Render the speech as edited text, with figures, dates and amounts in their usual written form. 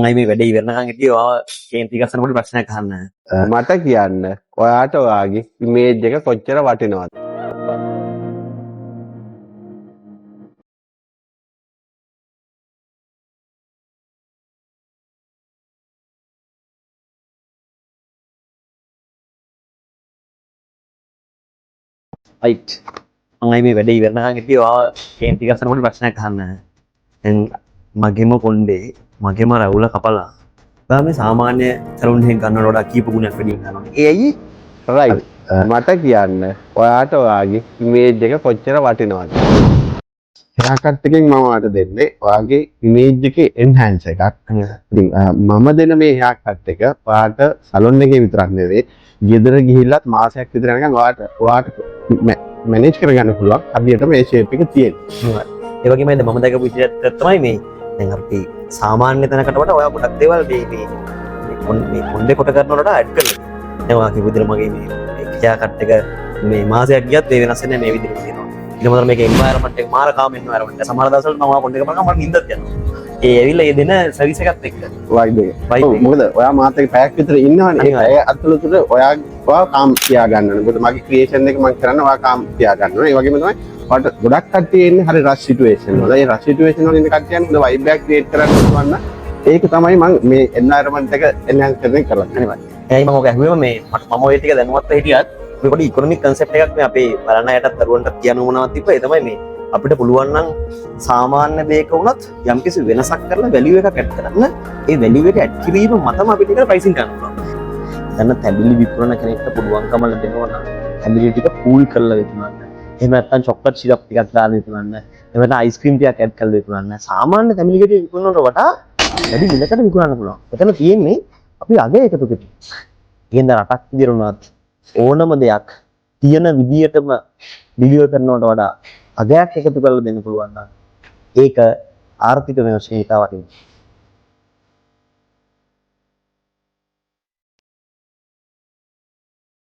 මම මේ වැඩේ ඉවරනකන් හිටියේ ඔයාව කේන්ති ගස්සනකොට ප්‍රශ්නයක් අහන්න. මට කියන්න ඔයාට ඔයාගේ ඉමේජ් එක කොච්චර වටිනවද? රයිට්. මම මේ වැඩේ ඉවරනකන් හිටියේ ඔයාව කේන්ති ගස්සනකොට ප්‍රශ්නයක් අහන්න. දැන් මගෙම කොණ්ඩේ මගෙම රැවුල කපලා. ඔයා මේ සාමාන්‍ය සැලුන් එකෙන් ගන්නවට වඩා කීප ගුණයක් වැඩියෙන් ගන්නවා. ඒ ඇයි? රයිට්. මට කියන්න ඔයාට ඔයාගේ ඉමේජ් එක කොච්චර වටිනවද? එයාකට එකෙන් මම ඔයාට දෙන්නේ ඔයාගේ ඉමේජ් එකේ එන්හාන්ස් එකක්. ඉතින් මම දෙන මේ එයාකට එක ඔයාට සැලුන් එකේ විතරක් නෙවෙයි ගෙදර ගිහිල්ලත් මාසයක් විතර යනකම් ඔයාට මැනේජ් කරගන්න පුළුවන්. හරියට මේ ෂේප් එක තියෙනවා. ඒ වගේම මම දැකපු විදිහට තමයි මේ දැන් අපි සාමාන්‍ය තැනකට වඩා ඔයා ගොඩක් දේවල් මේ කොණ්ඩේ කොට කරනවට වඩා ඇඩ් කරලා. දැන් ඔයා කිව්ව විදිහට මගේ මේ කියා කට් එක මේ මාසයක් ගියත් මේ වෙනස් වෙන්නේ මේ විදිහට තියෙනවා. ඊට මොකද මේක එන්වයරන්මන්ට් එක මාර කාම එන්වයරන්මන්ට් එක. සමහර දවස්වල මම ඔයා කොණ්ඩේ කරපුවම මට නිින්දත් යනවා. ඒ ඇවිල්ලා ඒ දෙන සර්විස් එකත් එක්ක වයිබ් එක. ඔව් මොකද ඔයා මාත් එක්ක පැයක් විතර ඉන්නවනේ. ඒ අතුලතුර ඔයා කාම් තියා ගන්න ඕනේ. මොකද මගේ ක්‍රියේෂන් එක මම කරන්නේ ඔයා කාම් තියා ගන්න ඕනේ. ඒ වගේම තමයි ඔයාට ගොඩක් කට්ටිය ඉන්නේ හරි රෂ් සිටුේෂන් වල. ඒ රෂ් සිටුේෂන් වල ඉන්න කට්ටියන් හොඳ වයිබ් එකක් ක්‍රියේට් කරන්න පුළුවන් නම් ඒක තමයි මම මේ එන්වයරන්මන්ට් එක එන්හාන්ස් කරන්න කරන්නේ. ඒයි මම ඔක ඇහුවේම මේ මම ඔය ටික දැනුවත් හිටියත් මේ පොඩි ඉකොනොමික් කන්සෙප්ට් එකක් මේ අපේ බලන්න යටත් දරුවන්ට කියන්න මොනවද තිබ්බා. ඒ තමයි මේ අපිට පුළුවන් නම් සාමාන්‍ය දෙයක වුණත් යම්කිසි වෙනසක් කරලා වැලියු එකක් ඇඩ් කරන්න. ඒ වැලියු එක ඇඩ් කිරීම මතම අපිට ඒක ප්‍රයිසින් කරන්න පුළුවන්. දැන් තැඹිලි විකුණන කෙනෙක්ට පුළුවන්කම ලැබෙනවා නම් තැඹිලි ටික කූල් කරලා විකුණන්න. එහෙම නැත්නම් චොක්ලට් සිරප් ටිකක් දාලා විකුණන්න. එහෙම නැත්නම් අයිස්ක්‍රීම් ටිකක් ඇඩ් කරලා විකුණන්න. සාමාන්‍ය තැඹිලි ගෙඩි විකුණනට වඩා වැඩි මිලකට විකුණන්න පුළුවන්. එතන තියෙන්නේ අපි අගය එකතු කරේ. ඉතින් රටක් විදියට උනත් ඕනම දෙයක් තියෙන විදියටම ඩිලිවර් කරනවට වඩා අගයක් එකතු කරලා දෙන්න පුළුවන් නම් ඒක ආර්ථික වෙනසකට වටිනවා.